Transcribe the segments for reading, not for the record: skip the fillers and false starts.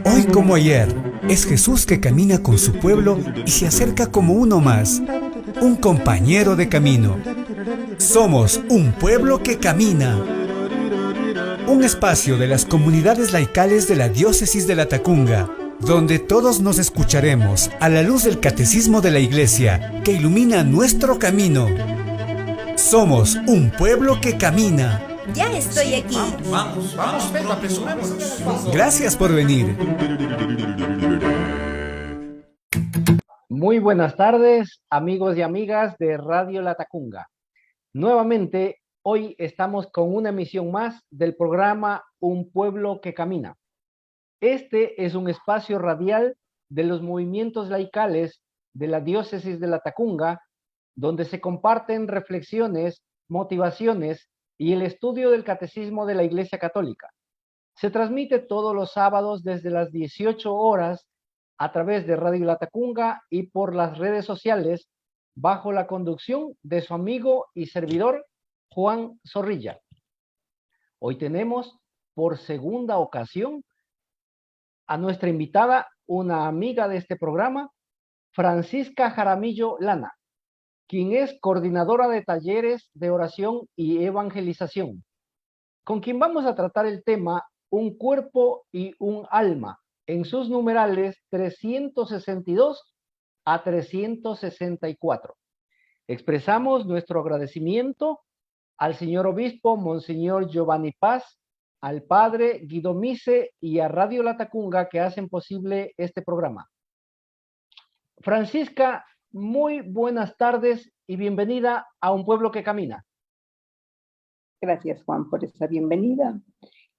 Hoy como ayer, es Jesús que camina con su pueblo y se acerca como uno más, un compañero de camino. Somos un pueblo que camina. Un espacio de las comunidades laicales de la Diócesis de Latacunga, donde todos nos escucharemos a la luz del Catecismo de la Iglesia que ilumina nuestro camino. Somos un pueblo que camina. Ya estoy aquí. Vamos, Pedro, apresurémonos. Gracias por venir. Muy buenas tardes, amigos y amigas de Radio Latacunga. Nuevamente, hoy estamos con una emisión más del programa Un Pueblo que Camina. Este es un espacio radial de los movimientos laicales de la Diócesis de Latacunga, donde se comparten reflexiones, motivaciones y el estudio del Catecismo de la Iglesia Católica. Se transmite todos los sábados desde las 18 horas a través de Radio Latacunga y por las redes sociales bajo la conducción de su amigo y servidor Juan Zorrilla. Hoy tenemos por segunda ocasión a nuestra invitada, una amiga de este programa, Francisca Jaramillo Lana, quien es coordinadora de talleres de oración y evangelización, con quien vamos a tratar el tema Un cuerpo y un alma, en sus numerales 362 a 364. Expresamos nuestro agradecimiento al señor obispo, Monseñor Giovanni Paz, al padre Guido Mise y a Radio Latacunga que hacen posible este programa. Francisca, muy buenas tardes y bienvenida a Un Pueblo que Camina. Gracias, Juan, por esa bienvenida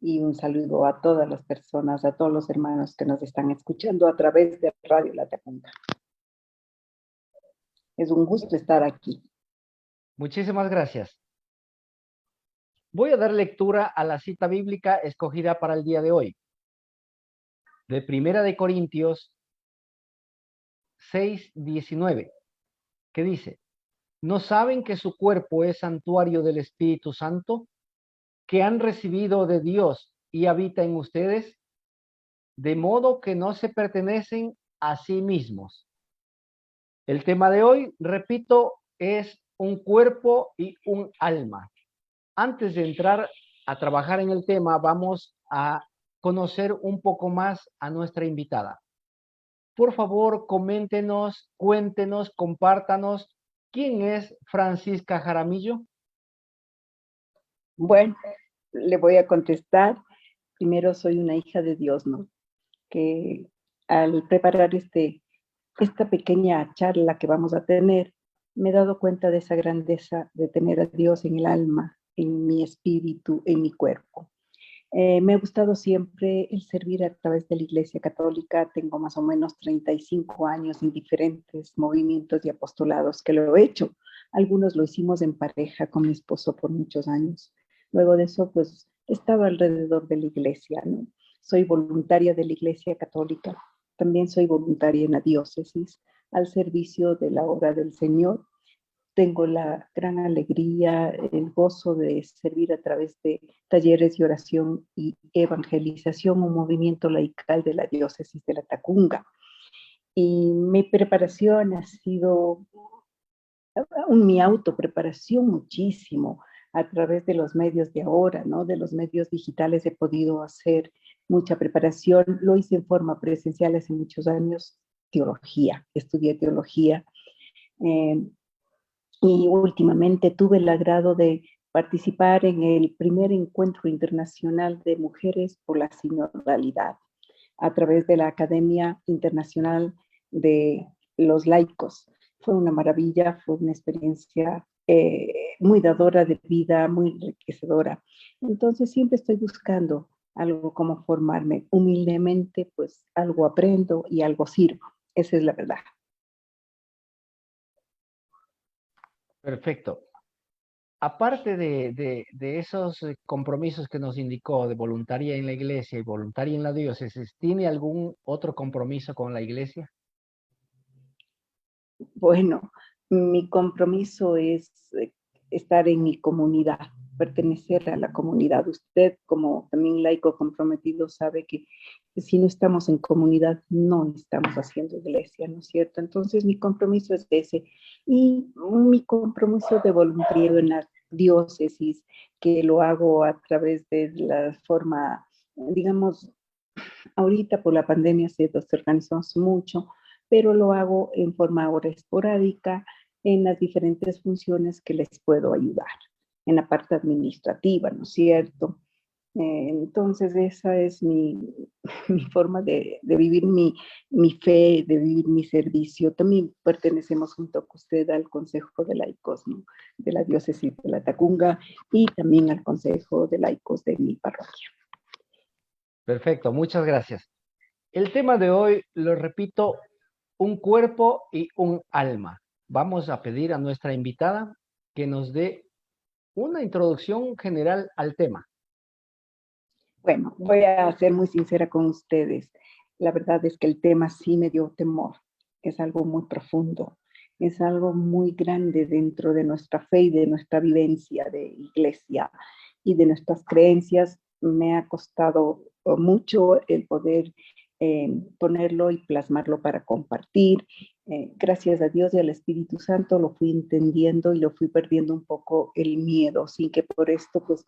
y un saludo a todas las personas, a todos los hermanos que nos están escuchando a través de Radio Latacunga. Es un gusto estar aquí. Muchísimas gracias. Voy a dar lectura a la cita bíblica escogida para el día de hoy, de Primera de Corintios 6:19, que dice: ¿no saben que su cuerpo es santuario del Espíritu Santo, que han recibido de Dios y habita en ustedes, de modo que no se pertenecen a sí mismos? El tema de hoy, repito, es un cuerpo y un alma. Antes de entrar a trabajar en el tema, vamos a conocer un poco más a nuestra invitada. Por favor, coméntenos, cuéntenos, compártanos, ¿quién es Francisca Jaramillo? Bueno, le voy a contestar. Primero, soy una hija de Dios, ¿no? Que al preparar esta pequeña charla que vamos a tener, me he dado cuenta de esa grandeza de tener a Dios en el alma, en mi espíritu, en mi cuerpo. Me ha gustado siempre el servir a través de la Iglesia Católica. Tengo más o menos 35 años en diferentes movimientos y apostolados que lo he hecho. Algunos lo hicimos en pareja con mi esposo por muchos años. Luego de eso, pues, estaba alrededor de la Iglesia, ¿no? Soy voluntaria de la Iglesia Católica. También soy voluntaria en la diócesis, al servicio de la obra del Señor. Tengo la gran alegría, el gozo de servir a través de talleres de oración y evangelización, un movimiento laical de la diócesis de Latacunga. Y mi preparación ha sido mi autopreparación muchísimo a través de los medios de ahora, ¿no? De los medios digitales he podido hacer mucha preparación. Lo hice en forma presencial hace muchos años, teología, estudié teología. Y últimamente tuve el agrado de participar en el primer encuentro internacional de mujeres por la sinodalidad a través de la Academia Internacional de los Laicos. Fue una maravilla, fue una experiencia muy dadora de vida, muy enriquecedora. Entonces siempre estoy buscando algo como formarme. Humildemente, pues algo aprendo y algo sirvo. Esa es la verdad. Perfecto. Aparte de esos compromisos que nos indicó de voluntaria en la iglesia y voluntaria en la diócesis, ¿tiene algún otro compromiso con la iglesia? Bueno, mi compromiso es estar en mi comunidad. pertenecer a la comunidad. Usted, como también laico comprometido, sabe que si no estamos en comunidad, no estamos haciendo iglesia, ¿no es cierto? Entonces, mi compromiso es ese. Y mi compromiso de voluntariado en la diócesis, que lo hago a través de la forma, digamos, ahorita por la pandemia se desorganizamos mucho, pero lo hago en forma ahora esporádica en las diferentes funciones que les puedo ayudar, en la parte administrativa, ¿no es cierto? Entonces esa es mi forma de vivir mi fe, de vivir mi servicio. También pertenecemos junto con usted al Consejo de Laicos, ¿no?, de la Diócesis de La Tacunga, y también al Consejo de Laicos de mi parroquia. Perfecto, muchas gracias. El tema de hoy, lo repito, un cuerpo y un alma. Vamos a pedir a nuestra invitada que nos dé una introducción general al tema. Bueno, voy a ser muy sincera con ustedes. La verdad es que el tema sí me dio temor. Es algo muy profundo, es algo muy grande dentro de nuestra fe y de nuestra vivencia de iglesia y de nuestras creencias. Me ha costado mucho el poder ponerlo y plasmarlo para compartir. Gracias a Dios y al Espíritu Santo lo fui entendiendo y lo fui perdiendo un poco el miedo, sin que por esto pues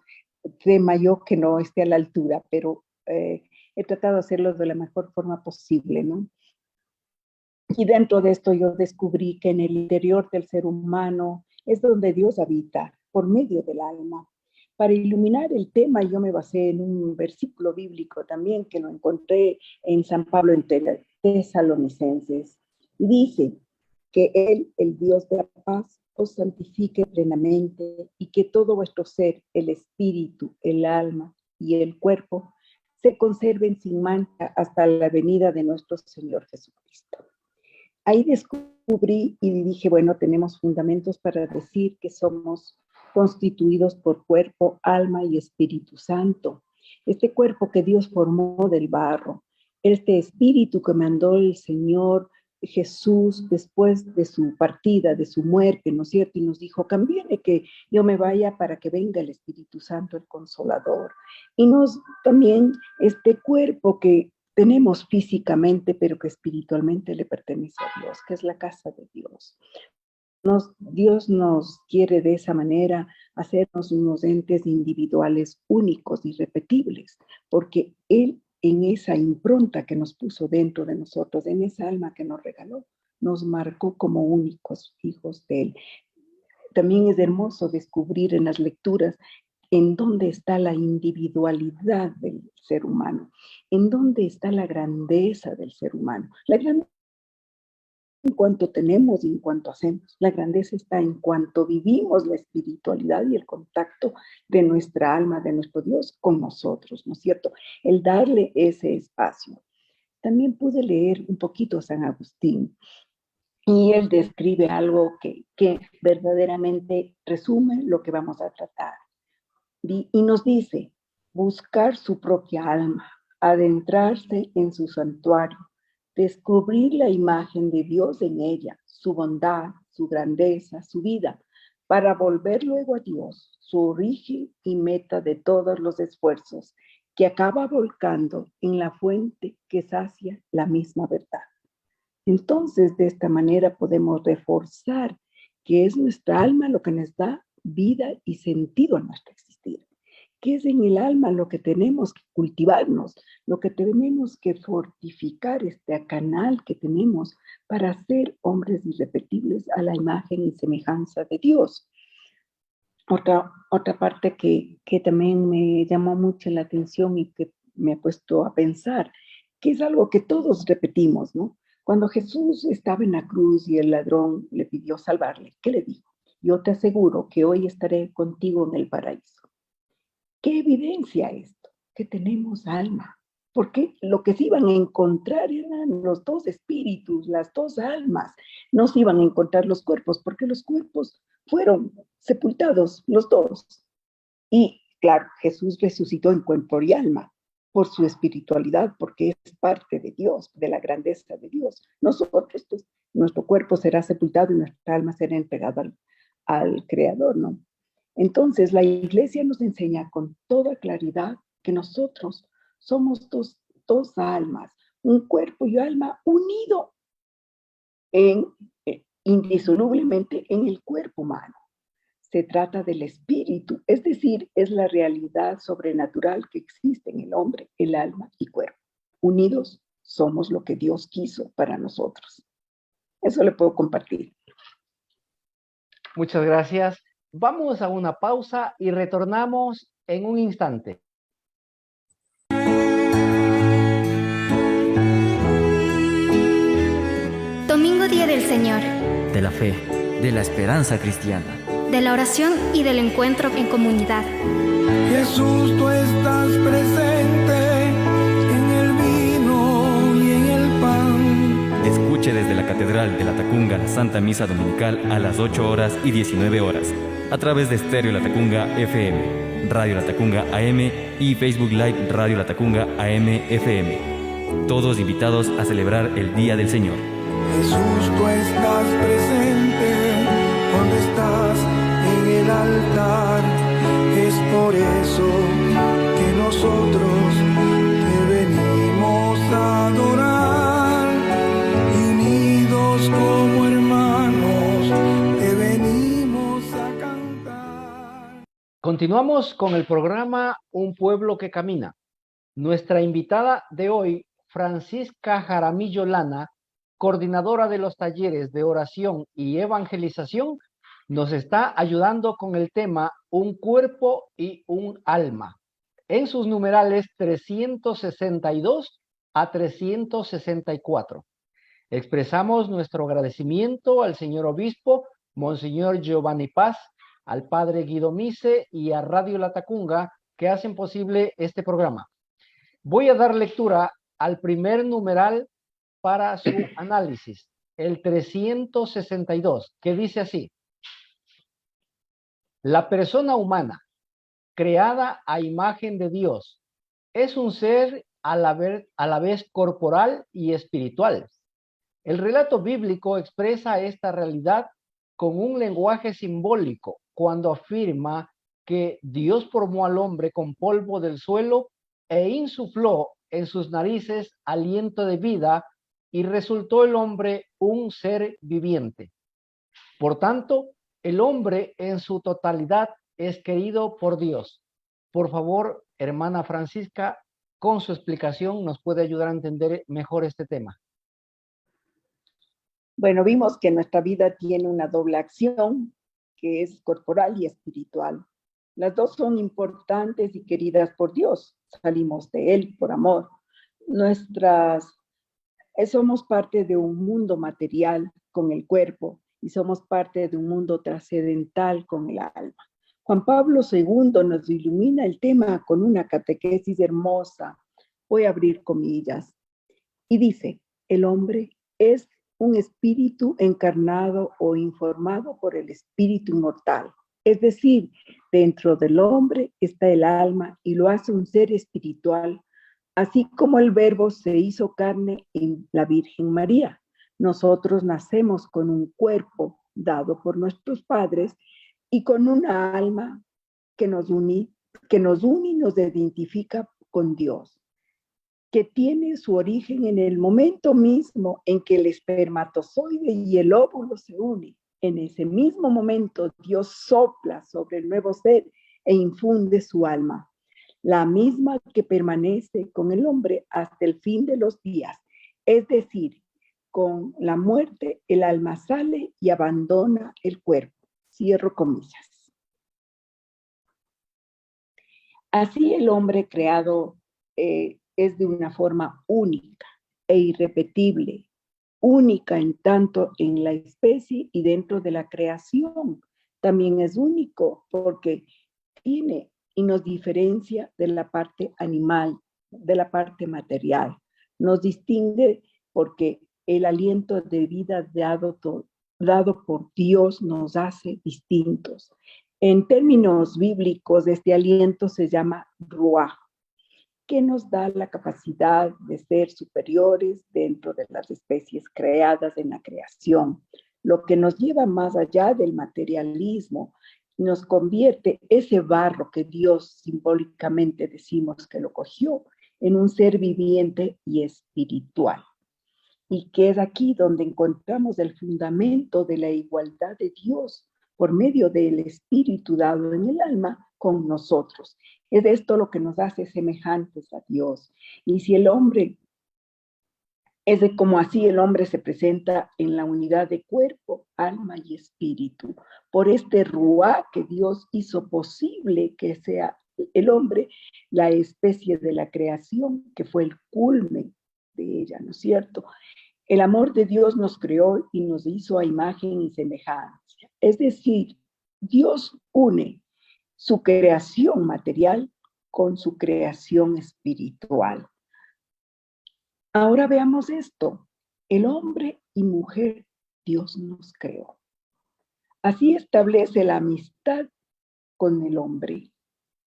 tema yo que no esté a la altura, pero he tratado de hacerlo de la mejor forma posible, ¿no? Y dentro de esto yo descubrí que en el interior del ser humano es donde Dios habita, por medio del alma. Para iluminar el tema yo me basé en un versículo bíblico también que lo encontré en San Pablo en Tesalonicenses. Y dice que Él, el Dios de la paz, os santifique plenamente y que todo vuestro ser, el espíritu, el alma y el cuerpo, se conserven sin mancha hasta la venida de nuestro Señor Jesucristo. Ahí descubrí y dije, bueno, tenemos fundamentos para decir que somos constituidos por cuerpo, alma y Espíritu Santo. Este cuerpo que Dios formó del barro, este espíritu que mandó el Señor Jesús después de su partida, de su muerte, ¿no es cierto? Y nos dijo, conviene que yo me vaya para que venga el Espíritu Santo, el Consolador. Y nos también este cuerpo que tenemos físicamente, pero que espiritualmente le pertenece a Dios, que es la casa de Dios. Dios nos quiere de esa manera hacernos unos entes individuales únicos, irrepetibles, porque Él en esa impronta que nos puso dentro de nosotros, en esa alma que nos regaló, nos marcó como únicos hijos de Él. También es hermoso descubrir en las lecturas en dónde está la individualidad del ser humano, en dónde está la grandeza del ser humano. La grandeza en cuanto tenemos y en cuanto hacemos. La grandeza está en cuanto vivimos la espiritualidad y el contacto de nuestra alma, de nuestro Dios con nosotros, ¿no es cierto? El darle ese espacio. También pude leer un poquito a San Agustín y él describe algo que verdaderamente resume lo que vamos a tratar. Y nos dice, buscar su propia alma, adentrarse en su santuario, descubrir la imagen de Dios en ella, su bondad, su grandeza, su vida, para volver luego a Dios, su origen y meta de todos los esfuerzos, que acaba volcando en la fuente que sacia la misma verdad. Entonces, de esta manera podemos reforzar que es nuestra alma lo que nos da vida y sentido a nuestro existir, que es en el alma lo que tenemos que cultivarnos, lo que tenemos que fortificar, este canal que tenemos para ser hombres irrepetibles a la imagen y semejanza de Dios. Otra parte que también me llamó mucho la atención y que me ha puesto a pensar, que es algo que todos repetimos, ¿no? Cuando Jesús estaba en la cruz y el ladrón le pidió salvarle, ¿qué le dijo? Yo te aseguro que hoy estaré contigo en el paraíso. ¿Qué evidencia esto? Que tenemos alma. Porque lo que se iban a encontrar eran los dos espíritus, las dos almas. No se iban a encontrar los cuerpos, porque los cuerpos fueron sepultados, los dos. Y claro, Jesús resucitó en cuerpo y alma por su espiritualidad, porque es parte de Dios, de la grandeza de Dios. Nosotros, pues, nuestro cuerpo será sepultado y nuestra alma será entregada al Creador, ¿no? Entonces, la iglesia nos enseña con toda claridad que nosotros somos dos almas, un cuerpo y alma unido indisolublemente en el cuerpo humano. Se trata del espíritu, es decir, es la realidad sobrenatural que existe en el hombre, el alma y cuerpo. Unidos somos lo que Dios quiso para nosotros. Eso le puedo compartir. Muchas gracias. Vamos a una pausa y retornamos en un instante. Domingo, Día del Señor, de la fe, de la esperanza cristiana, de la oración y del encuentro en comunidad. Jesús, tú estás presente en el vino y en el pan. Escuche desde la Catedral de La Tacunga la Santa Misa Dominical a las 8 horas y 19 horas, a través de Estéreo La Tacunga FM, Radio La Tacunga AM y Facebook Live Radio La Tacunga AM FM. Todos invitados a celebrar el Día del Señor. Jesús, tú estás presente donde estás en el altar. Es por eso que nosotros te venimos a adorar. Y unidos como hermanos te venimos a cantar. Continuamos con el programa Un Pueblo que Camina. Nuestra invitada de hoy, Francisca Jaramillo Lana, coordinadora de los talleres de oración y evangelización, nos está ayudando con el tema Un cuerpo y un alma, en sus numerales 362 a 364. Expresamos nuestro agradecimiento al señor obispo, Monseñor Giovanni Paz, al padre Guido Mise y a Radio La Tacunga, que hacen posible este programa. Voy a dar lectura al primer numeral para su análisis, el 362, que dice así: la persona humana, creada a imagen de Dios, es un ser a la vez corporal y espiritual. El relato bíblico expresa esta realidad con un lenguaje simbólico cuando afirma que Dios formó al hombre con polvo del suelo e insufló en sus narices aliento de vida y resultó el hombre un ser viviente. Por tanto, el hombre en su totalidad es querido por Dios. Por favor, hermana Francisca, con su explicación nos puede ayudar a entender mejor este tema. Bueno, vimos que nuestra vida tiene una doble acción, que es corporal y espiritual. Las dos son importantes y queridas por Dios. Salimos de Él por amor. Somos parte de un mundo material con el cuerpo y somos parte de un mundo trascendental con el alma. Juan Pablo II nos ilumina el tema con una catequesis hermosa. Voy a abrir comillas. Y dice, el hombre es un espíritu encarnado o informado por el espíritu inmortal. Es decir, dentro del hombre está el alma y lo hace un ser espiritual, así como el Verbo se hizo carne en la Virgen María. Nosotros nacemos con un cuerpo dado por nuestros padres y con una alma que nos une y nos identifica con Dios, que tiene su origen en el momento mismo en que el espermatozoide y el óvulo se unen. En ese mismo momento Dios sopla sobre el nuevo ser e infunde su alma, la misma que permanece con el hombre hasta el fin de los días. Es decir, con la muerte el alma sale y abandona el cuerpo. Cierro comillas. Así el hombre creado es de una forma única e irrepetible, única en tanto en la especie y dentro de la creación. También es único porque tiene y nos diferencia de la parte animal, de la parte material. Nos distingue porque el aliento de vida dado por Dios nos hace distintos. En términos bíblicos, este aliento se llama ruaj, que nos da la capacidad de ser superiores dentro de las especies creadas en la creación, lo que nos lleva más allá del materialismo nos convierte ese barro que Dios simbólicamente decimos que lo cogió en un ser viviente y espiritual. Y que es aquí donde encontramos el fundamento de la igualdad de Dios por medio del Espíritu dado en el alma con nosotros. Es esto lo que nos hace semejantes a Dios. Y si el hombre es de como así el hombre se presenta en la unidad de cuerpo, alma y espíritu. Por este ruá que Dios hizo posible que sea el hombre, la especie de la creación, que fue el culmen de ella, ¿no es cierto? El amor de Dios nos creó y nos hizo a imagen y semejanza. Es decir, Dios une su creación material con su creación espiritual. Ahora veamos esto. El hombre y mujer Dios nos creó. Así establece la amistad con el hombre.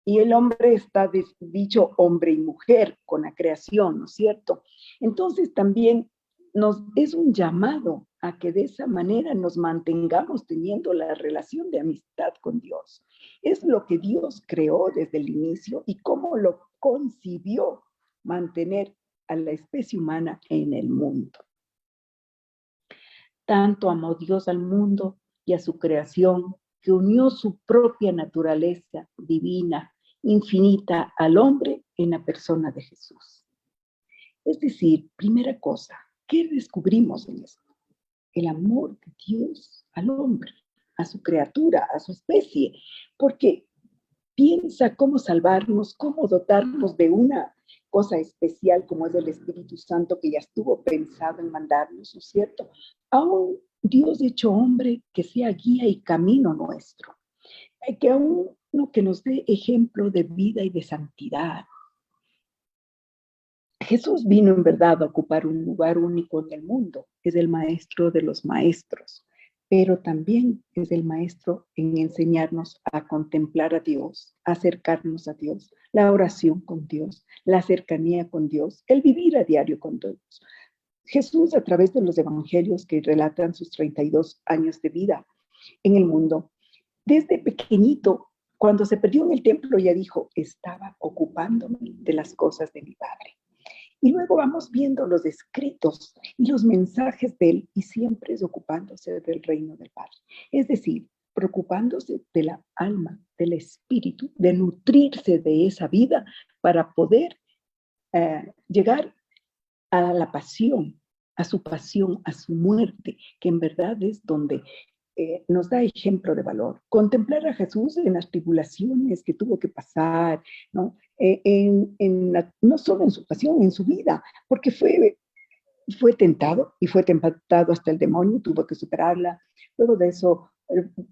Y el hombre está dicho hombre y mujer con la creación, ¿no es cierto? Entonces también es un llamado a que de esa manera nos mantengamos teniendo la relación de amistad con Dios. Es lo que Dios creó desde el inicio y cómo lo concibió mantener a la especie humana en el mundo. Tanto amó Dios al mundo y a su creación que unió su propia naturaleza divina, infinita al hombre en la persona de Jesús. Es decir, primera cosa, ¿qué descubrimos en esto? El amor de Dios al hombre, a su criatura, a su especie, porque piensa cómo salvarnos, cómo dotarnos de una cosa especial como es el Espíritu Santo que ya estuvo pensado en mandarnos, ¿no es cierto? A un Dios hecho hombre que sea guía y camino nuestro, que a uno que nos dé ejemplo de vida y de santidad. Jesús vino en verdad a ocupar un lugar único en el mundo, es el maestro de los maestros, pero también es el maestro en enseñarnos a contemplar a Dios, a acercarnos a Dios, la oración con Dios, la cercanía con Dios, el vivir a diario con Dios. Jesús, a través de los evangelios que relatan sus 32 años de vida en el mundo, desde pequeñito, cuando se perdió en el templo, ya dijo, estaba ocupándome de las cosas de mi Padre. Y luego vamos viendo los escritos y los mensajes de él y siempre es ocupándose del reino del Padre. Es decir, preocupándose de la alma, del espíritu, de nutrirse de esa vida para poder llegar a la pasión, a su muerte, que en verdad es donde nos da ejemplo de valor. Contemplar a Jesús en las tribulaciones que tuvo que pasar, ¿no? No solo en su pasión, en su vida, porque fue tentado y fue tentado hasta el demonio, tuvo que superarla. Luego de eso,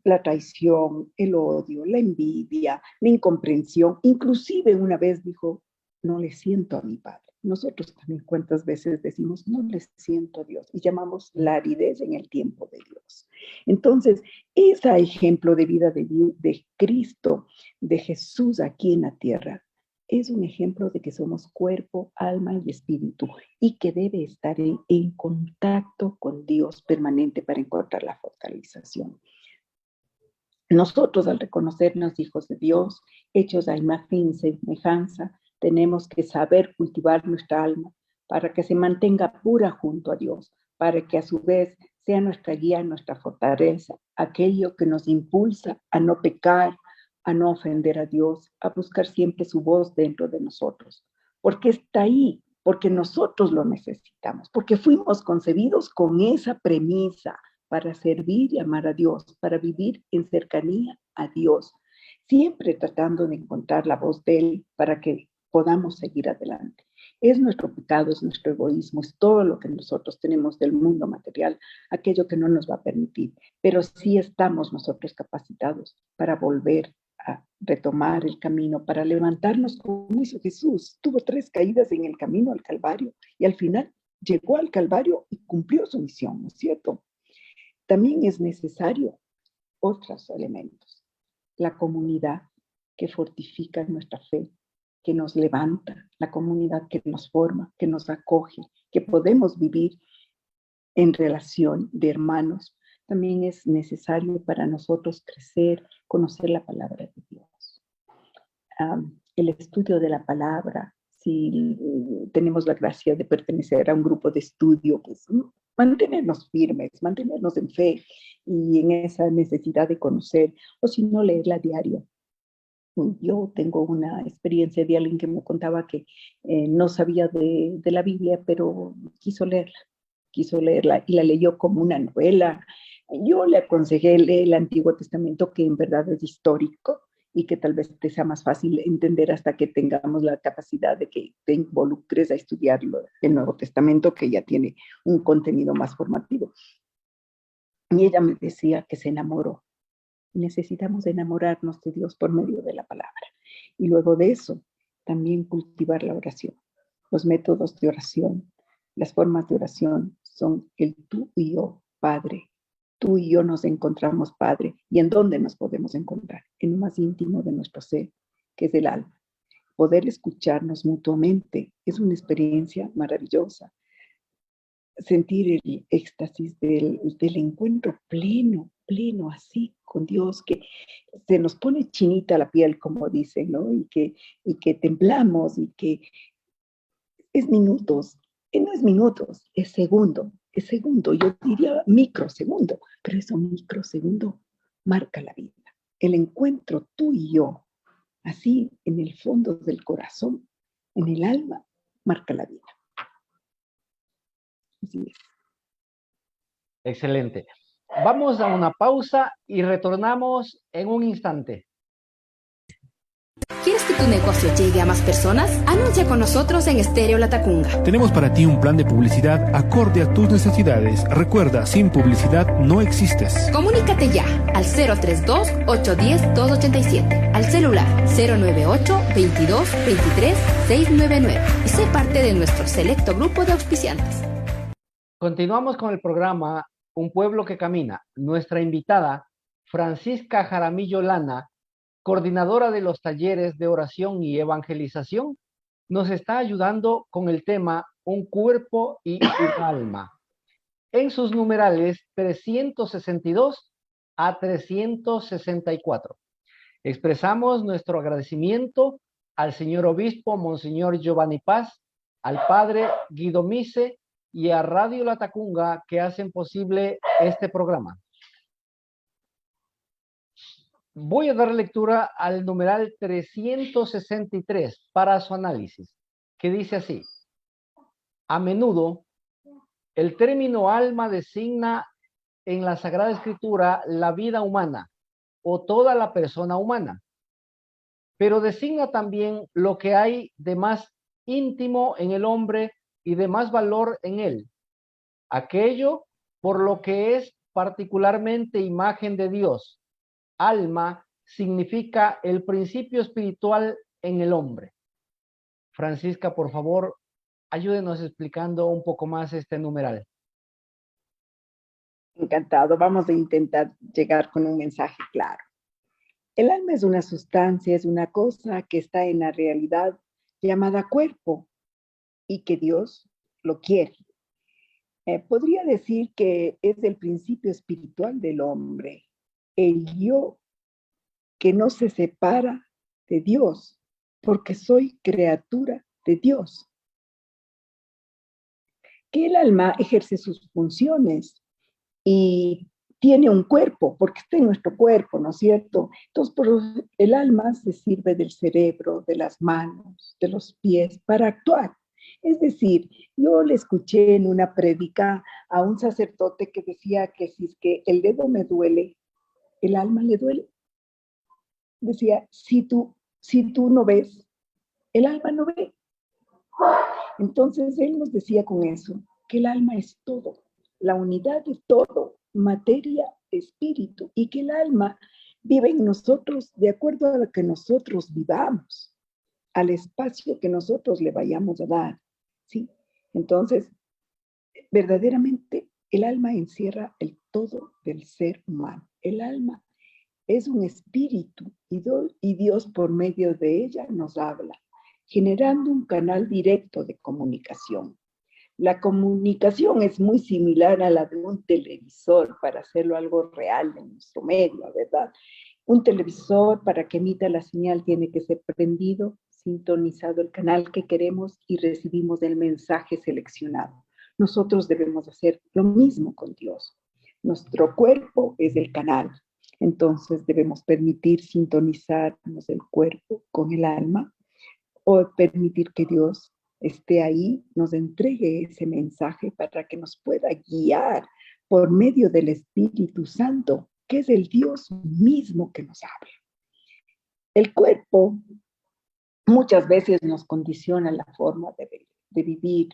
la traición, el odio, la envidia, la incomprensión. Inclusive una vez dijo, no le siento a mi Padre. Nosotros también cuántas veces decimos, no le siento a Dios, y llamamos la aridez en el tiempo de Dios. Entonces, ese ejemplo de vida de Cristo, de Jesús aquí en la tierra, es un ejemplo de que somos cuerpo, alma y espíritu, y que debe estar en contacto con Dios permanente para encontrar la focalización. Nosotros, al reconocernos hijos de Dios, hechos a imagen y semejanza, tenemos que saber cultivar nuestra alma para que se mantenga pura junto a Dios, para que a su vez sea nuestra guía, nuestra fortaleza, aquello que nos impulsa a no pecar, a no ofender a Dios, a buscar siempre su voz dentro de nosotros. Porque está ahí, porque nosotros lo necesitamos, porque fuimos concebidos con esa premisa para servir y amar a Dios, para vivir en cercanía a Dios, siempre tratando de encontrar la voz de Él para que podamos seguir adelante. Es nuestro pecado, es nuestro egoísmo, es todo lo que nosotros tenemos del mundo material, aquello que no nos va a permitir, pero sí estamos nosotros capacitados para volver a retomar el camino, para levantarnos como hizo Jesús. Tuvo 3 caídas en el camino al Calvario y al final llegó al Calvario y cumplió su misión, ¿no es cierto? También es necesario otros elementos, la comunidad que fortifica nuestra fe, que nos levanta, la comunidad que nos forma, que nos acoge, que podemos vivir en relación de hermanos, también es necesario para nosotros crecer, conocer la palabra de Dios. El estudio de la palabra, si tenemos la gracia de pertenecer a un grupo de estudio, pues mantenernos firmes, mantenernos en fe y en esa necesidad de conocer, o si no, leerla a diario. Yo tengo una experiencia de alguien que me contaba que no sabía de la Biblia, pero quiso leerla y la leyó como una novela. Yo le aconsejé leer el Antiguo Testamento, que en verdad es histórico y que tal vez te sea más fácil entender hasta que tengamos la capacidad de que te involucres a estudiarlo, el Nuevo Testamento, que ya tiene un contenido más formativo. Y ella me decía que se enamoró. Necesitamos enamorarnos de Dios por medio de la palabra. Y luego de eso, también cultivar la oración. Los métodos de oración, las formas de oración son el tú y yo, Padre. Tú y yo nos encontramos, Padre. ¿Y en dónde nos podemos encontrar? En lo más íntimo de nuestro ser, que es el alma. Poder escucharnos mutuamente es una experiencia maravillosa. Sentir el éxtasis del encuentro pleno, así con Dios, que se nos pone chinita la piel, como dicen, ¿no? Y que temblamos, y que es minutos, no es minutos, es segundo, yo diría microsegundo, pero eso microsegundo marca la vida. El encuentro tú y yo, así en el fondo del corazón, en el alma, marca la vida. Así es. Excelente. Vamos a una pausa y retornamos en un instante. ¿Quieres que tu negocio llegue a más personas? Anuncia con nosotros en Estéreo Latacunga. Tenemos para ti un plan de publicidad acorde a tus necesidades. Recuerda, sin publicidad no existes. Comunícate ya al 032-810-287, al celular 098-22-23-699 y sé parte de nuestro selecto grupo de auspiciantes. Continuamos con el programa Un Pueblo que Camina. Nuestra invitada, Francisca Jaramillo Lana, coordinadora de los talleres de oración y evangelización, nos está ayudando con el tema Un cuerpo y un alma, en sus numerales 362 a 364. Expresamos nuestro agradecimiento al señor obispo, Monseñor Giovanni Paz, al padre Guido Mise y a Radio Latacunga, que hacen posible este programa. Voy a dar lectura al numeral 363 para su análisis, que dice así: a menudo, el término alma designa en la Sagrada Escritura la vida humana o toda la persona humana, pero designa también lo que hay de más íntimo en el hombre y de más valor en él, aquello por lo que es particularmente imagen de Dios. Alma significa el principio espiritual en el hombre. Francisca, por favor, ayúdenos explicando un poco más este numeral. Encantado, vamos a intentar llegar con un mensaje claro. El alma es una sustancia, es una cosa que está en la realidad llamada cuerpo y que Dios lo quiere. Podría decir que es el principio espiritual del hombre, el yo que no se separa de Dios, porque soy criatura de Dios. Que el alma ejerce sus funciones y tiene un cuerpo, porque está en nuestro cuerpo, ¿no es cierto? Entonces, el alma se sirve del cerebro, de las manos, de los pies para actuar. Es decir, yo le escuché en una prédica a un sacerdote que decía que si es que el dedo me duele, el alma le duele. Decía, si tú no ves, el alma no ve. Entonces él nos decía con eso, que el alma es todo, la unidad de todo, materia, espíritu, y que el alma vive en nosotros de acuerdo a lo que nosotros vivamos, al espacio que nosotros le vayamos a dar, ¿sí? Entonces, verdaderamente el alma encierra el todo del ser humano. El alma es un espíritu y Dios por medio de ella nos habla, generando un canal directo de comunicación. La comunicación es muy similar a la de un televisor, para hacerlo algo real en nuestro medio, ¿verdad? Un televisor, para que emita la señal, tiene que ser prendido, sintonizado el canal que queremos y recibimos el mensaje seleccionado. Nosotros debemos hacer lo mismo con Dios. Nuestro cuerpo es el canal. Entonces debemos permitir sintonizarnos el cuerpo con el alma, o permitir que Dios esté ahí, nos entregue ese mensaje para que nos pueda guiar por medio del Espíritu Santo, que es el Dios mismo que nos habla. El cuerpo muchas veces nos condiciona la forma de vivir,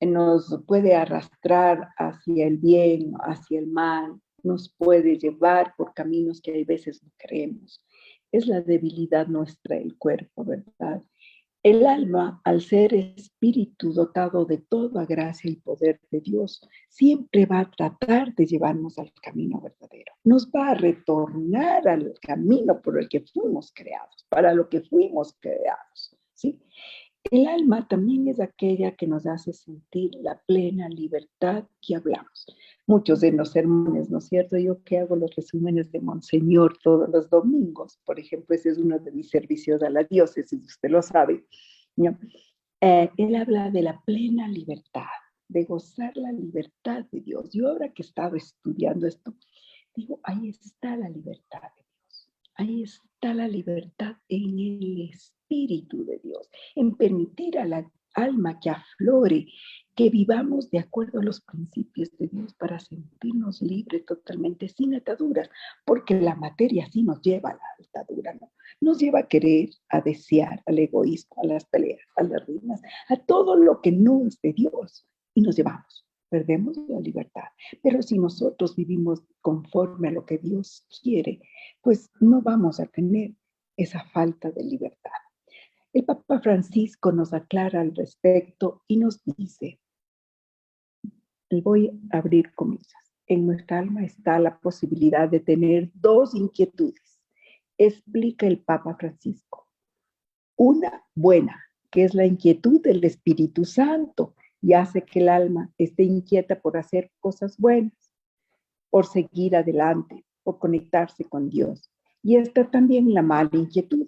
nos puede arrastrar hacia el bien, hacia el mal, nos puede llevar por caminos que hay veces no queremos. Es la debilidad nuestra, el cuerpo, ¿verdad? El alma, al ser espíritu dotado de toda gracia y poder de Dios, siempre va a tratar de llevarnos al camino verdadero. Nos va a retornar al camino por el que fuimos creados, para lo que fuimos creados, ¿sí? El alma también es aquella que nos hace sentir la plena libertad que hablamos. Muchos de los sermones, ¿no es cierto? Yo que hago los resúmenes de Monseñor todos los domingos, por ejemplo, ese es uno de mis servicios a la diócesis, usted lo sabe, ¿no? Él habla de la plena libertad, de gozar la libertad de Dios. Yo ahora que he estado estudiando esto, digo, ahí está la libertad de Dios. Ahí está la libertad en el Espíritu de Dios, en permitir a la alma que aflore, que vivamos de acuerdo a los principios de Dios para sentirnos libres totalmente, sin ataduras, porque la materia sí nos lleva a la atadura, ¿no? Nos lleva a querer, a desear, al egoísmo, a las peleas, a las rimas, a todo lo que no es de Dios, y nos llevamos. Perdemos la libertad. Pero si nosotros vivimos conforme a lo que Dios quiere, pues no vamos a tener esa falta de libertad. El Papa Francisco nos aclara al respecto y nos dice, y voy a abrir comillas, en nuestra alma está la posibilidad de tener dos inquietudes, explica el Papa Francisco. Una buena, que es la inquietud del Espíritu Santo, y hace que el alma esté inquieta por hacer cosas buenas, por seguir adelante, por conectarse con Dios. Y está también la mala inquietud,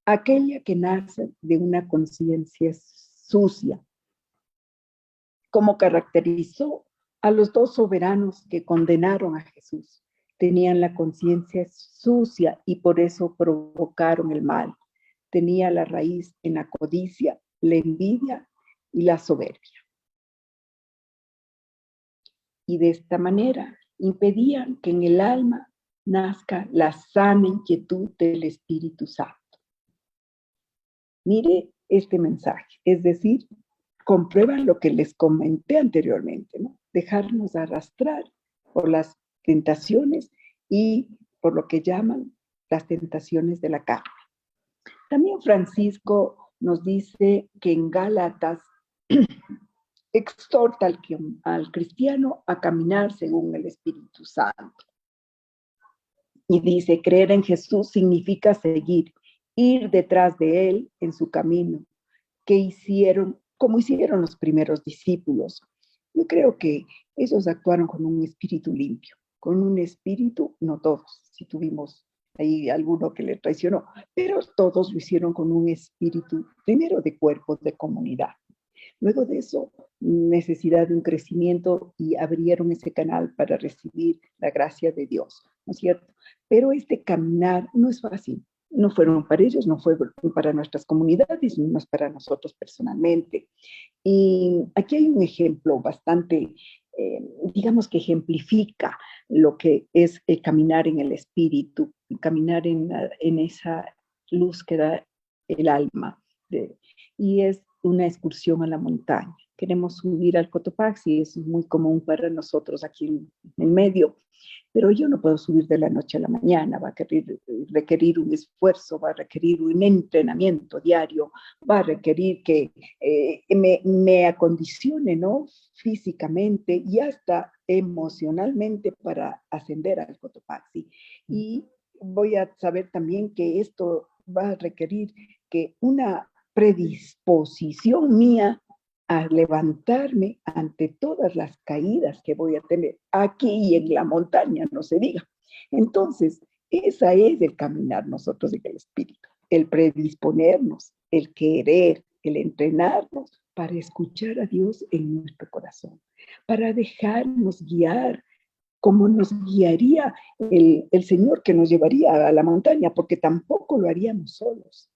aquella que nace de una conciencia sucia, como caracterizó a los dos soberanos que condenaron a Jesús. Tenían la conciencia sucia y por eso provocaron el mal. Tenía la raíz en la codicia, la envidia y la soberbia. Y de esta manera impedían que en el alma nazca la sana inquietud del Espíritu Santo. Mire este mensaje, es decir, comprueban lo que les comenté anteriormente, ¿no? Dejarnos arrastrar por las tentaciones y por lo que llaman las tentaciones de la carne. También Francisco nos dice que en Gálatas exhorta al cristiano a caminar según el Espíritu Santo. Y dice, creer en Jesús significa seguir, ir detrás de él en su camino, como hicieron los primeros discípulos. Yo creo que ellos actuaron con un espíritu limpio, con un espíritu, no todos, si tuvimos ahí alguno que le traicionó, pero todos lo hicieron con un espíritu, primero de cuerpo, de comunidad. Luego de eso, necesidad de un crecimiento y abrieron ese canal para recibir la gracia de Dios, ¿no es cierto? Pero este caminar no es fácil. No fueron para ellos, no fue para nuestras comunidades, no es para nosotros personalmente. Y aquí hay un ejemplo bastante, digamos que ejemplifica lo que es el caminar en el espíritu, caminar en esa luz que da el alma. Y es una excursión a la montaña. Queremos subir al Cotopaxi, es muy común para nosotros aquí en el medio, pero yo no puedo subir de la noche a la mañana, va a requerir un esfuerzo, va a requerir un entrenamiento diario, va a requerir que me acondicione, ¿no? Físicamente y hasta emocionalmente para ascender al Cotopaxi. Y voy a saber también que esto va a requerir que una predisposición mía a levantarme ante todas las caídas que voy a tener aquí y en la montaña, no se diga. Entonces, esa es el caminar nosotros en el Espíritu, el predisponernos, el querer, el entrenarnos para escuchar a Dios en nuestro corazón, para dejarnos guiar como nos guiaría el Señor que nos llevaría a la montaña, porque tampoco lo haríamos solos.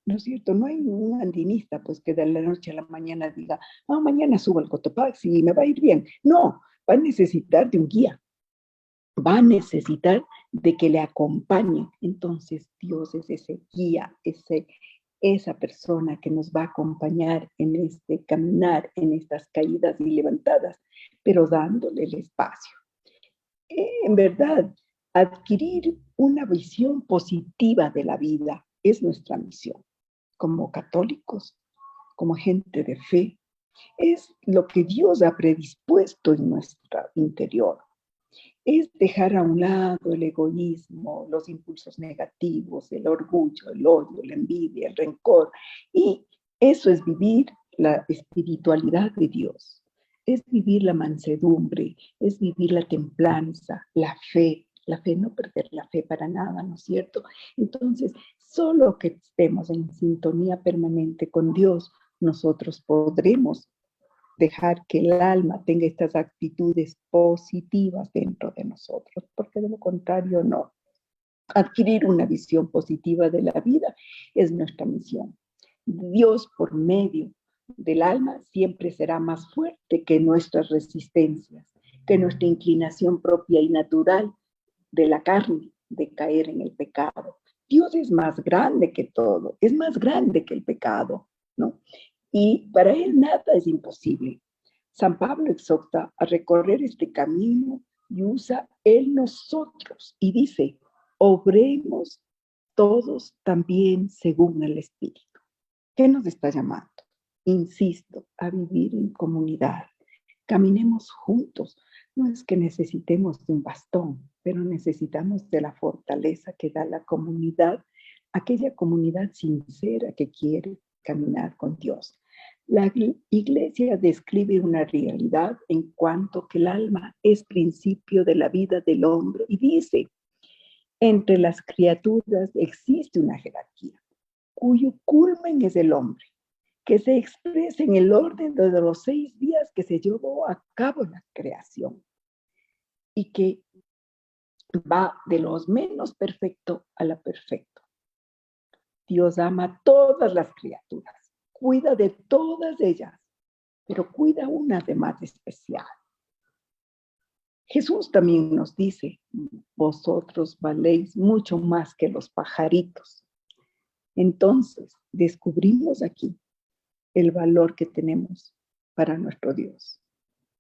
¿No es cierto? No hay un andinista pues que de la noche a la mañana diga, mañana subo al Cotopaxi y me va a ir bien. No, va a necesitar de un guía, va a necesitar de que le acompañe. Entonces Dios es ese guía, esa persona que nos va a acompañar en este caminar, en estas caídas y levantadas, pero dándole el espacio. En verdad, adquirir una visión positiva de la vida es nuestra misión. Como católicos, como gente de fe, es lo que Dios ha predispuesto en nuestro interior. Es dejar a un lado el egoísmo, los impulsos negativos, el orgullo, el odio, la envidia, el rencor. Y eso es vivir la espiritualidad de Dios. Es vivir la mansedumbre, es vivir la templanza, la fe, no perder la fe para nada, ¿no es cierto? Entonces, solo que estemos en sintonía permanente con Dios, nosotros podremos dejar que el alma tenga estas actitudes positivas dentro de nosotros, porque de lo contrario no. Adquirir una visión positiva de la vida es nuestra misión. Dios, por medio del alma, siempre será más fuerte que nuestras resistencias, que nuestra inclinación propia y natural de la carne, de caer en el pecado. Dios es más grande que todo, es más grande que el pecado, ¿no? Y para Él nada es imposible. San Pablo exhorta a recorrer este camino y usa el nosotros y dice, obremos todos también según el Espíritu. ¿Qué nos está llamando? Insisto, a vivir en comunidad. Caminemos juntos. No es que necesitemos de un bastón, pero necesitamos de la fortaleza que da la comunidad, aquella comunidad sincera que quiere caminar con Dios. La Iglesia describe una realidad en cuanto que el alma es principio de la vida del hombre y dice, entre las criaturas existe una jerarquía, cuyo culmen es el hombre, que se expresa en el orden de los 6 días que se llevó a cabo la creación y que va de los menos perfecto a la perfecto. Dios ama a todas las criaturas, cuida de todas ellas, pero cuida una de más especial. Jesús también nos dice, vosotros valéis mucho más que los pajaritos. Entonces, descubrimos aquí el valor que tenemos para nuestro Dios,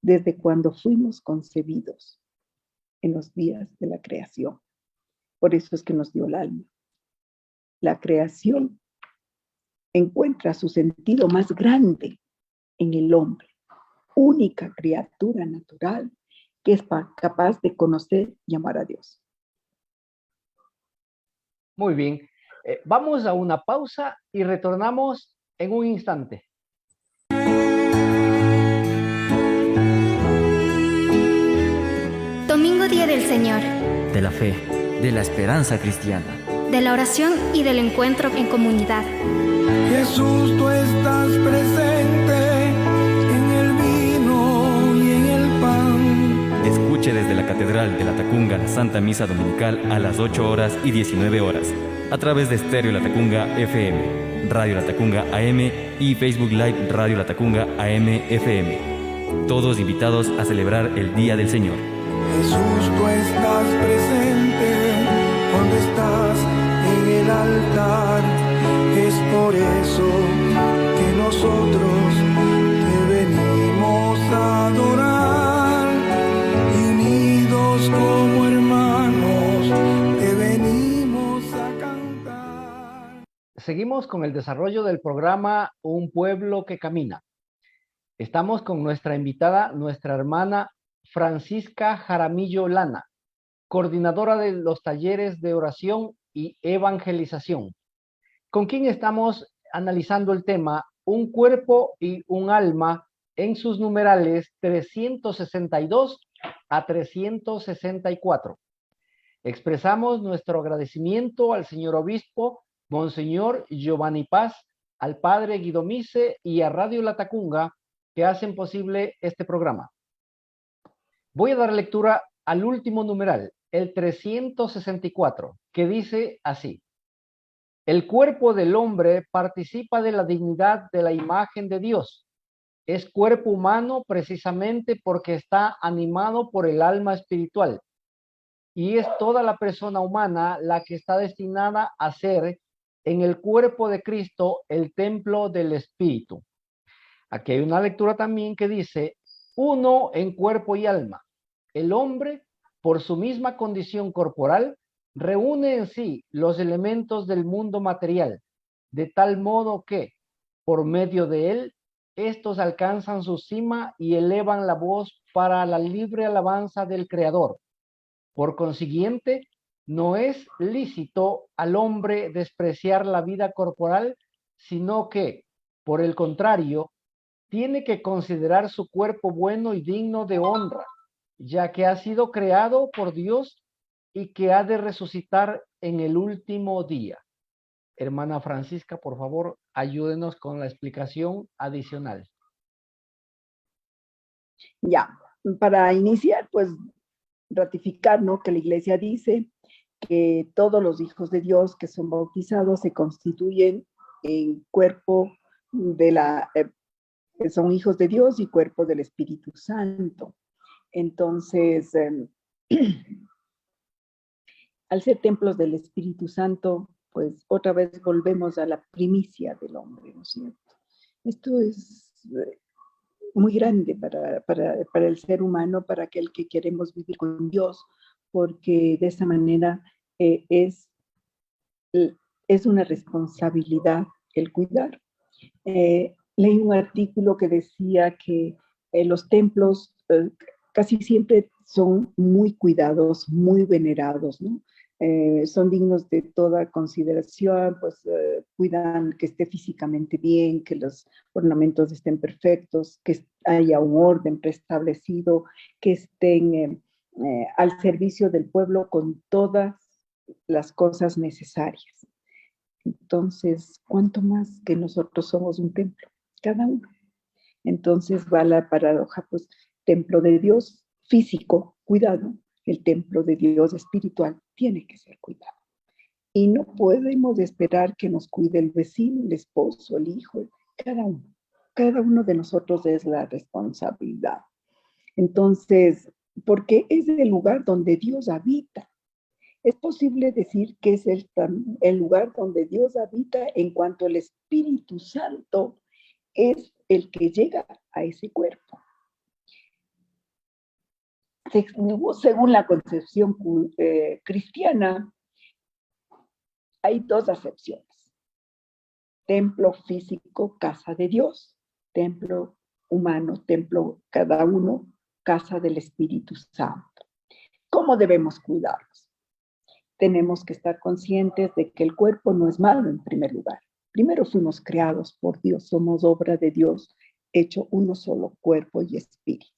desde cuando fuimos concebidos en los días de la creación. Por eso es que nos dio el alma. La creación encuentra su sentido más grande en el hombre, única criatura natural que es capaz de conocer y amar a Dios. Muy bien. Vamos a una pausa y retornamos en un instante. Domingo Día del Señor. De la fe, de la esperanza cristiana. De la oración y del encuentro en comunidad. Jesús, tú estás presente en el vino y en el pan. Escuche desde la Catedral de la Tacunga la Santa Misa Dominical a las 8 horas y 19 horas, a través de Estéreo La Tacunga FM, Radio La Tacunga AM y Facebook Live Radio La Tacunga AM FM. Todos invitados a celebrar el Día del Señor. Jesús, tú estás presente donde estás en el altar. Es por eso que nosotros te venimos a adorar y unidos como hermanos te venimos a cantar. Seguimos con el desarrollo del programa Un Pueblo que Camina. Estamos con nuestra invitada, nuestra hermana Francisca Jaramillo Lana, coordinadora de los talleres de oración y evangelización, con quien estamos analizando el tema un cuerpo y un alma en sus numerales 362 a 364. Expresamos nuestro agradecimiento al señor obispo, Monseñor Giovanni Paz, al padre Guido Mise y a Radio Latacunga que hacen posible este programa. Voy a dar lectura al último numeral, el 364, que dice así: el cuerpo del hombre participa de la dignidad de la imagen de Dios. Es cuerpo humano precisamente porque está animado por el alma espiritual. Y es toda la persona humana la que está destinada a ser en el cuerpo de Cristo el templo del Espíritu. Aquí hay una lectura también que dice: uno en cuerpo y alma. El hombre, por su misma condición corporal, reúne en sí los elementos del mundo material, de tal modo que, por medio de él, estos alcanzan su cima y elevan la voz para la libre alabanza del Creador. Por consiguiente, no es lícito al hombre despreciar la vida corporal, sino que, por el contrario, tiene que considerar su cuerpo bueno y digno de honra, ya que ha sido creado por Dios y que ha de resucitar en el último día. Hermana Francisca, por favor, ayúdenos con la explicación adicional. Ya, para iniciar, pues ratificar, ¿no?, que la Iglesia dice que todos los hijos de Dios que son bautizados se constituyen en cuerpo de son hijos de Dios y cuerpo del Espíritu Santo. Entonces, al ser templos del Espíritu Santo, pues otra vez volvemos a la primicia del hombre, ¿no es cierto? Esto es muy grande para el ser humano, para aquel que queremos vivir con Dios, porque de esa manera es una responsabilidad el cuidar. Leí un artículo que decía que los templos casi siempre son muy cuidados, muy venerados, ¿no? Son dignos de toda consideración, pues cuidan que esté físicamente bien, que los ornamentos estén perfectos, que haya un orden preestablecido, que estén al servicio del pueblo con todas las cosas necesarias. Entonces, ¿cuánto más que nosotros somos un templo? Cada uno. Entonces va la paradoja, pues, templo de Dios físico, cuidado, el templo de Dios espiritual tiene que ser cuidado. Y no podemos esperar que nos cuide el vecino, el esposo, el hijo, cada uno de nosotros es la responsabilidad. Entonces, porque es el lugar donde Dios habita. Es posible decir que es el lugar donde Dios habita en cuanto el Espíritu Santo es el que llega a ese cuerpo. Según la concepción cristiana, hay dos acepciones: templo físico, casa de Dios; templo humano, templo cada uno, casa del Espíritu Santo. ¿Cómo debemos cuidarlos? Tenemos que estar conscientes de que el cuerpo no es malo en primer lugar. Primero fuimos creados por Dios, somos obra de Dios, hecho uno solo cuerpo y espíritu.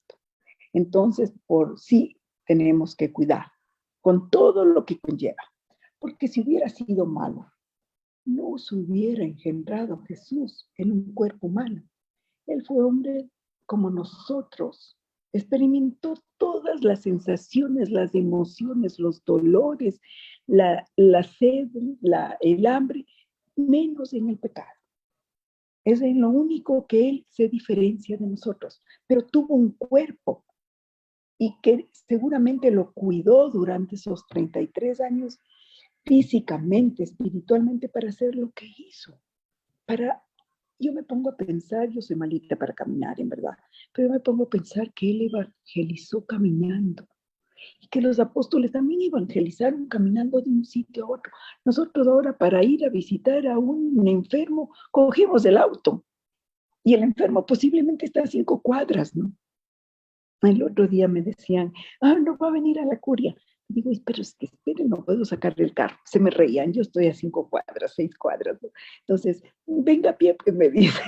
Entonces, por sí tenemos que cuidar con todo lo que conlleva. Porque si hubiera sido malo, no se hubiera engendrado Jesús en un cuerpo humano. Él fue hombre como nosotros. Experimentó todas las sensaciones, las emociones, los dolores, la sed, el hambre, menos en el pecado. Es en lo único que él se diferencia de nosotros. Pero tuvo un cuerpo y que seguramente lo cuidó durante esos 33 años físicamente, espiritualmente, para hacer lo que hizo. Yo me pongo a pensar, yo soy malita para caminar, en verdad, pero me pongo a pensar que él evangelizó caminando y que los apóstoles también evangelizaron caminando de un sitio a otro. Nosotros ahora, para ir a visitar a un enfermo, cogemos el auto y el enfermo posiblemente está a 5 cuadras, ¿no? El otro día me decían, no va a venir a la curia. Digo, pero es que espere, no puedo sacar el carro. Se me reían, yo estoy a 5 cuadras, 6 cuadras, ¿no? Entonces, venga a pie, pues me dice.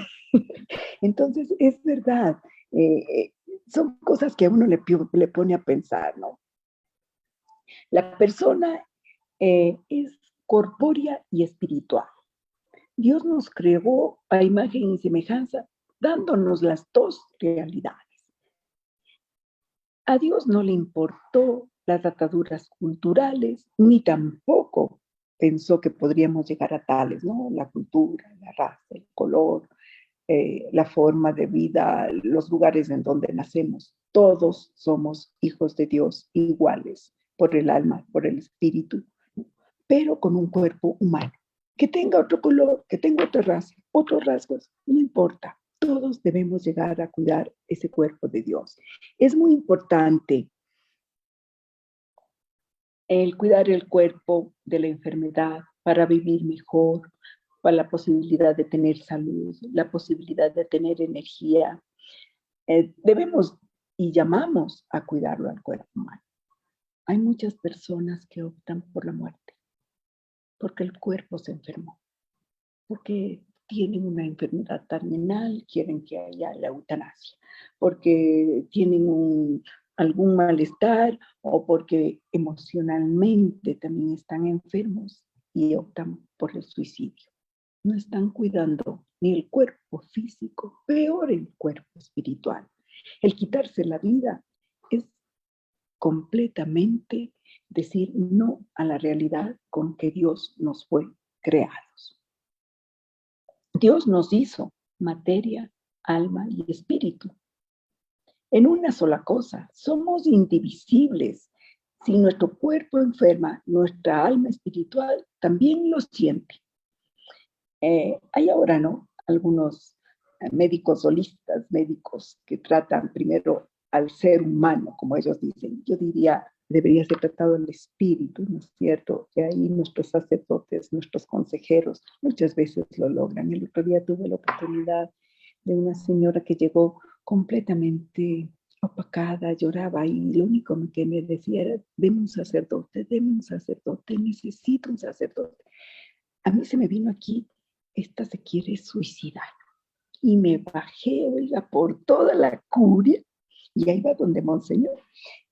Entonces, es verdad, son cosas que a uno le pone a pensar, ¿no? La persona es corpórea y espiritual. Dios nos creó a imagen y semejanza, dándonos las dos realidades. A Dios no le importó las ataduras culturales, ni tampoco pensó que podríamos llegar a tales, ¿no? La cultura, la raza, el color, la forma de vida, los lugares en donde nacemos. Todos somos hijos de Dios iguales por el alma, por el espíritu, pero con un cuerpo humano. Que tenga otro color, que tenga otra raza, otros rasgos, no importa. Todos debemos llegar a cuidar ese cuerpo de Dios. Es muy importante el cuidar el cuerpo de la enfermedad para vivir mejor, para la posibilidad de tener salud, la posibilidad de tener energía. Debemos y llamamos a cuidarlo al cuerpo humano. Hay muchas personas que optan por la muerte porque el cuerpo se enfermó, porque tienen una enfermedad terminal, quieren que haya la eutanasia, porque tienen algún malestar o porque emocionalmente también están enfermos y optan por el suicidio. No están cuidando ni el cuerpo físico, peor el cuerpo espiritual. El quitarse la vida es completamente decir no a la realidad con que Dios nos fue creados. Dios nos hizo materia, alma y espíritu. En una sola cosa, somos indivisibles. Si nuestro cuerpo enferma, nuestra alma espiritual también lo siente. Hay ahora, ¿no? Algunos médicos holistas, médicos que tratan primero al ser humano, como ellos dicen. Yo diría, debería ser tratado el espíritu, ¿no es cierto? Y ahí nuestros sacerdotes, nuestros consejeros, muchas veces lo logran. El otro día tuve la oportunidad de una señora que llegó completamente opacada, lloraba y lo único que me decía era, deme un sacerdote, necesito un sacerdote. A mí se me vino aquí, esta se quiere suicidar. Y me bajé, oiga, por toda la curia, y ahí va donde Monseñor,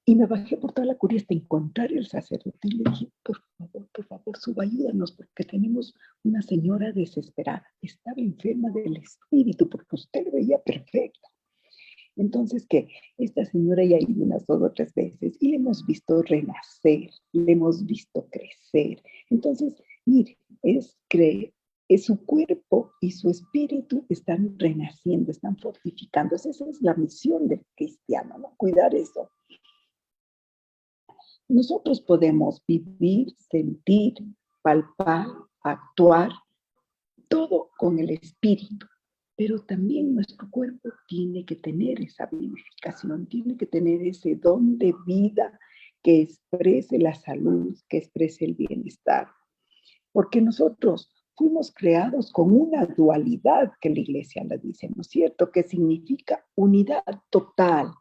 y me bajé por toda la curia hasta encontrar el sacerdote, y le dije, por favor, suba, ayúdanos, porque tenemos una señora desesperada, estaba enferma del espíritu, porque usted veía perfecta. Entonces, que esta señora ya ha ido unas 2 o 3 veces, y le hemos visto renacer, le hemos visto crecer. Entonces, mire, es su cuerpo y su espíritu están renaciendo, están fortificándose. Esa es la misión del cristiano, ¿no? Cuidar eso. Nosotros podemos vivir, sentir, palpar, actuar, todo con el espíritu, pero también nuestro cuerpo tiene que tener esa vivificación, tiene que tener ese don de vida que exprese la salud, que exprese el bienestar. Porque nosotros fuimos creados con una dualidad que la iglesia la dice, ¿no es cierto? Que significa unidad total,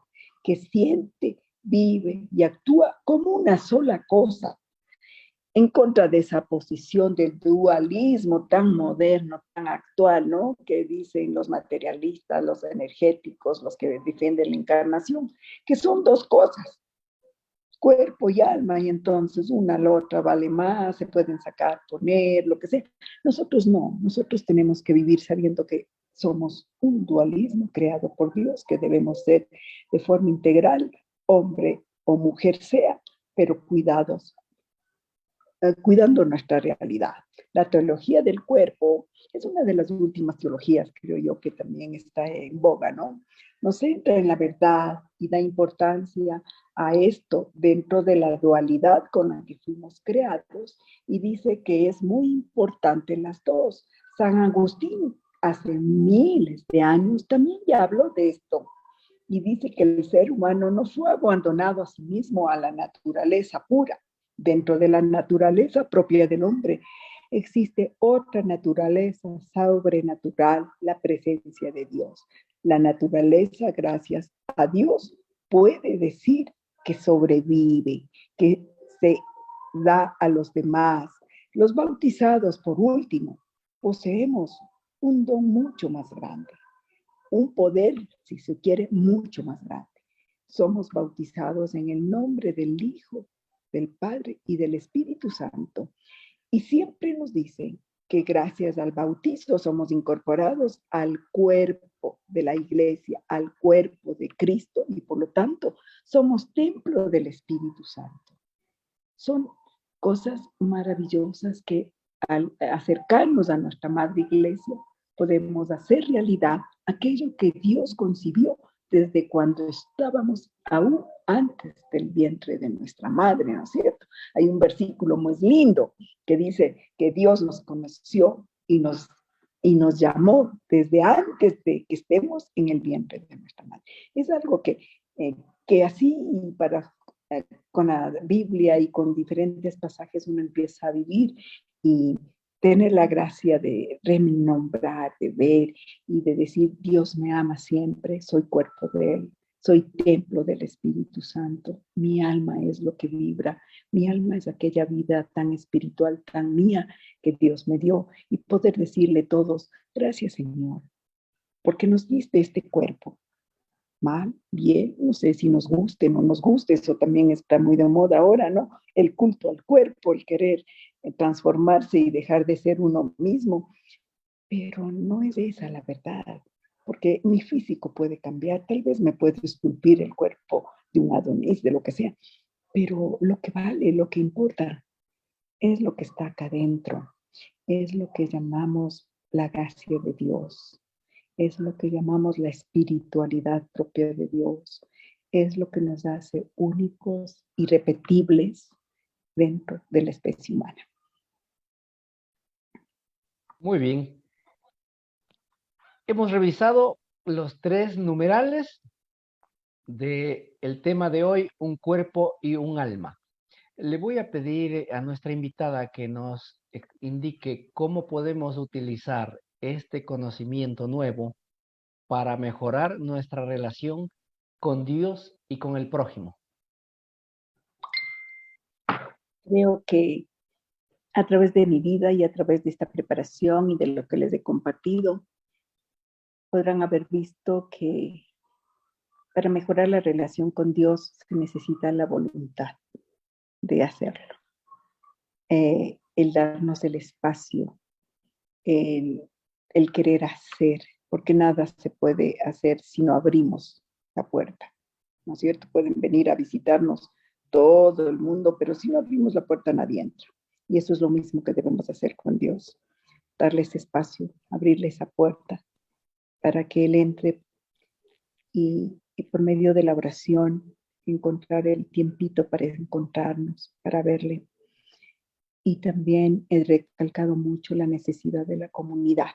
que siente, vive y actúa como una sola cosa. En contra de esa posición del dualismo tan moderno, tan actual, ¿no? Que dicen los materialistas, los energéticos, los que defienden la encarnación, que son 2 cosas. Cuerpo y alma, y entonces una a la otra vale más, se pueden sacar, poner, lo que sea. Nosotros no, nosotros tenemos que vivir sabiendo que somos un dualismo creado por Dios, que debemos ser de forma integral, hombre o mujer sea, pero cuidando nuestra realidad. La teología del cuerpo es una de las últimas teologías, creo yo, que también está en boga, ¿no? Nos centra en la verdad y da importancia a esto dentro de la dualidad con la que fuimos creados y dice que es muy importante las 2. San Agustín hace miles de años también ya habló de esto y dice que el ser humano no fue abandonado a sí mismo a la naturaleza pura. Dentro de la naturaleza propia del hombre existe otra naturaleza sobrenatural, la presencia de Dios. La naturaleza, gracias a Dios, puede decir que sobrevive, que se da a los demás. Los bautizados, por último, poseemos un don mucho más grande, un poder, si se quiere, mucho más grande. Somos bautizados en el nombre del Hijo, del Padre y del Espíritu Santo. Y siempre nos dicen que gracias al bautizo somos incorporados al cuerpo de la iglesia, al cuerpo de Cristo, y por lo tanto somos templo del Espíritu Santo. Son cosas maravillosas que al acercarnos a nuestra madre iglesia podemos hacer realidad aquello que Dios concibió desde cuando estábamos aún antes del vientre de nuestra madre, ¿no es cierto? Hay un versículo muy lindo que dice que Dios nos conoció y nos llamó desde antes de que estemos en el vientre de nuestra madre. Es algo que así con la Biblia y con diferentes pasajes uno empieza a vivir y tener la gracia de renombrar, de ver y de decir, Dios me ama siempre, soy cuerpo de Él, soy templo del Espíritu Santo, mi alma es lo que vibra, mi alma es aquella vida tan espiritual, tan mía que Dios me dio, y poder decirle todos, gracias Señor, porque nos diste este cuerpo. Mal, bien, no sé si nos guste, no nos guste, eso también está muy de moda ahora, ¿no? El culto al cuerpo, el querer transformarse y dejar de ser uno mismo, pero no es esa la verdad, porque mi físico puede cambiar, tal vez me puede esculpir el cuerpo de un Adonis, de lo que sea, pero lo que vale, lo que importa, es lo que está acá adentro, es lo que llamamos la gracia de Dios. Es lo que llamamos la espiritualidad propia de Dios. Es lo que nos hace únicos, irrepetibles dentro de la especie humana. Muy bien. Hemos revisado los 3 numerales del tema de hoy, un cuerpo y un alma. Le voy a pedir a nuestra invitada que nos indique cómo podemos utilizar este conocimiento nuevo para mejorar nuestra relación con Dios y con el prójimo. Creo que a través de mi vida y a través de esta preparación y de lo que les he compartido, podrán haber visto que para mejorar la relación con Dios se necesita la voluntad de hacerlo. El darnos el espacio, el querer hacer, porque nada se puede hacer si no abrimos la puerta, ¿no es cierto? Pueden venir a visitarnos todo el mundo, pero si no abrimos la puerta nadie entra. Y eso es lo mismo que debemos hacer con Dios, darle ese espacio, abrirle esa puerta para que Él entre y por medio de la oración encontrar el tiempito para encontrarnos, para verle. Y también he recalcado mucho la necesidad de la comunidad.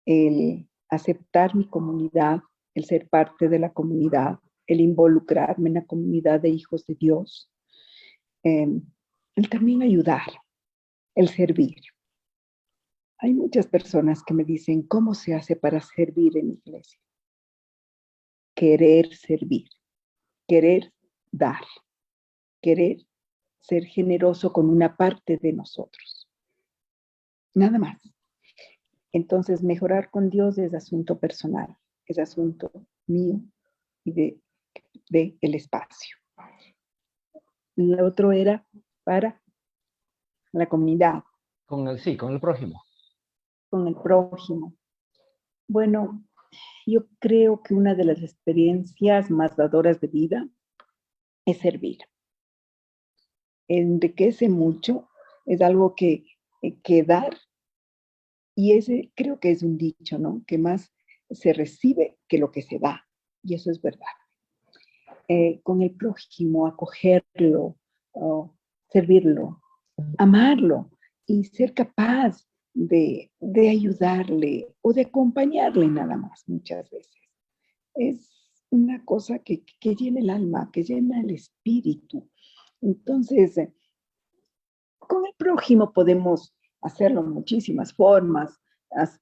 El aceptar mi comunidad, el ser parte de la comunidad, el involucrarme en la comunidad de hijos de Dios, el también ayudar, el servir. Hay muchas personas que me dicen, ¿cómo se hace para servir en la iglesia? Querer servir, querer dar, querer ser generoso con una parte de nosotros. Nada más. Entonces, mejorar con Dios es asunto personal, es asunto mío y de el espacio. Lo otro era para la comunidad. Con el prójimo. Con el prójimo. Bueno, yo creo que una de las experiencias más dadoras de vida es servir. Enriquece mucho, es algo que dar, y ese creo que es un dicho, ¿no? Que más se recibe que lo que se da, y eso es verdad. Con el prójimo, acogerlo, servirlo, amarlo y ser capaz de ayudarle o de acompañarle nada más muchas veces. Es una cosa que llena el alma, que llena el espíritu. Entonces, con el prójimo podemos hacerlo en muchísimas formas.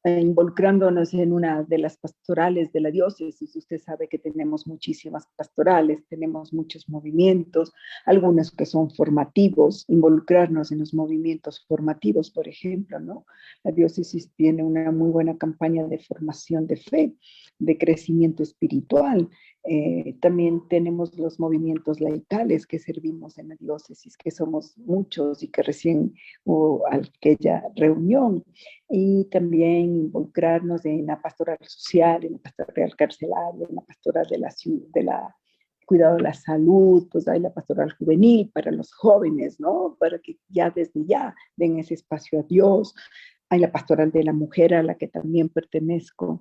involucrándonos en una de las pastorales de la diócesis. Usted sabe que tenemos muchísimas pastorales, tenemos muchos movimientos, algunos que son formativos, involucrarnos en los movimientos formativos, por ejemplo, ¿no? La diócesis tiene una muy buena campaña de formación de fe, de crecimiento espiritual. También tenemos los movimientos laicales que servimos en la diócesis, que somos muchos y que recién hubo aquella reunión. Y también involucrarnos en la pastoral social, en la pastoral carcelaria, en la pastoral de la cuidado de la salud, pues hay la pastoral juvenil para los jóvenes, ¿no? Para que ya desde ya den ese espacio a Dios. Hay la pastoral de la mujer a la que también pertenezco.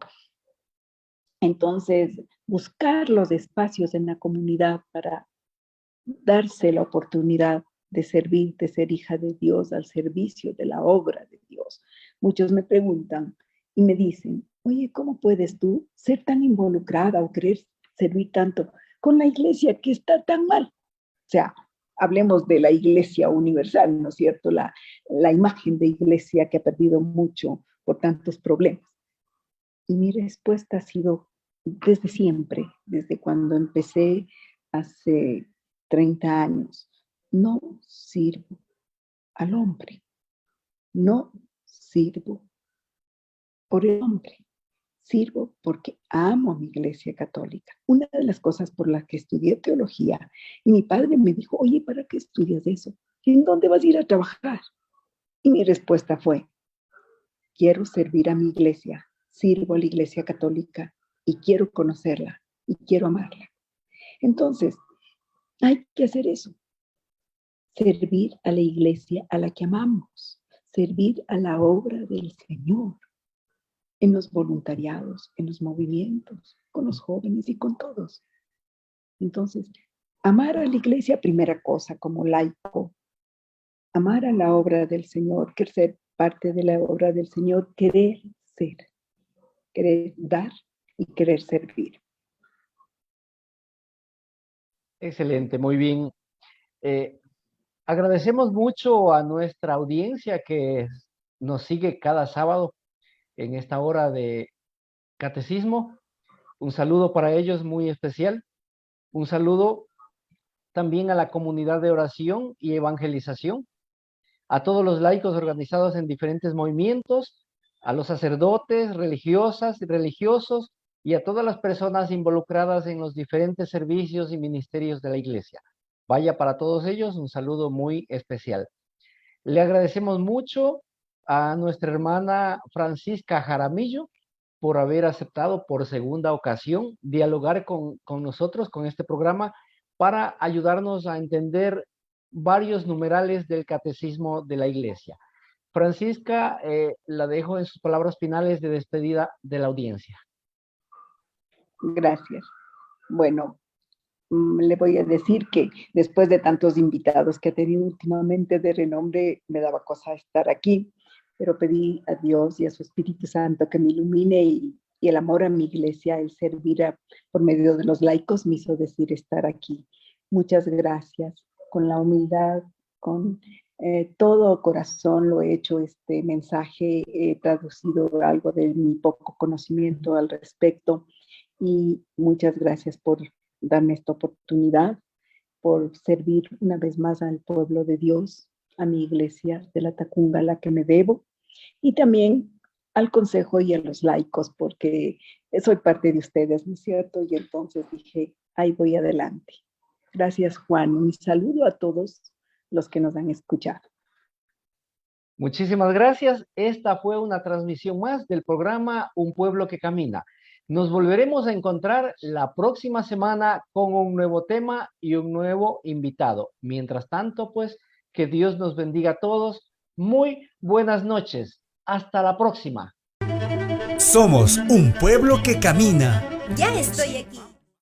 Entonces, buscar los espacios en la comunidad para darse la oportunidad de servir, de ser hija de Dios al servicio de la obra de Dios. Muchos me preguntan y me dicen, oye, ¿cómo puedes tú ser tan involucrada o querer servir tanto con la iglesia que está tan mal? O sea, hablemos de la iglesia universal, ¿no es cierto? La imagen de iglesia que ha perdido mucho por tantos problemas. Y mi respuesta ha sido desde siempre, desde cuando empecé hace 30 años. No sirvo al hombre, no sirvo por el hombre, sirvo porque amo a mi iglesia católica. Una de las cosas por las que estudié teología, y mi padre me dijo, oye, ¿para qué estudias eso? ¿Y en dónde vas a ir a trabajar? Y mi respuesta fue, quiero servir a mi iglesia, sirvo a la iglesia católica y quiero conocerla y quiero amarla. Entonces, hay que hacer eso. Servir a la iglesia a la que amamos, servir a la obra del Señor, en los voluntariados, en los movimientos, con los jóvenes y con todos. Entonces, amar a la iglesia, primera cosa, como laico, amar a la obra del Señor, querer ser parte de la obra del Señor, querer ser, querer dar y querer servir. Excelente, muy bien. Agradecemos mucho a nuestra audiencia que nos sigue cada sábado en esta hora de catecismo. Un saludo para ellos muy especial. Un saludo también a la comunidad de oración y evangelización, a todos los laicos organizados en diferentes movimientos, a los sacerdotes, religiosas y religiosos, y a todas las personas involucradas en los diferentes servicios y ministerios de la Iglesia. Vaya para todos ellos un saludo muy especial. Le agradecemos mucho a nuestra hermana Francisca Jaramillo por haber aceptado por segunda ocasión dialogar con nosotros, con este programa, para ayudarnos a entender varios numerales del catecismo de la Iglesia. Francisca, la dejo en sus palabras finales de despedida de la audiencia. Gracias. Bueno, le voy a decir que después de tantos invitados que he tenido últimamente de renombre, me daba cosa estar aquí, pero pedí a Dios y a su Espíritu Santo que me ilumine y el amor a mi iglesia, el servir por medio de los laicos me hizo decir estar aquí. Muchas gracias. Con la humildad, con todo corazón lo he hecho este mensaje, he traducido algo de mi poco conocimiento al respecto y muchas gracias por darme esta oportunidad, por servir una vez más al pueblo de Dios, a mi iglesia de la Tacunga, a la que me debo, y también al consejo y a los laicos, porque soy parte de ustedes, ¿no es cierto? Y entonces dije, ahí voy adelante. Gracias, Juan. Un saludo a todos los que nos han escuchado. Muchísimas gracias. Esta fue una transmisión más del programa Un Pueblo que Camina. Nos volveremos a encontrar la próxima semana con un nuevo tema y un nuevo invitado. Mientras tanto, pues, que Dios nos bendiga a todos. Muy buenas noches. Hasta la próxima. Somos un pueblo que camina. Ya estoy aquí.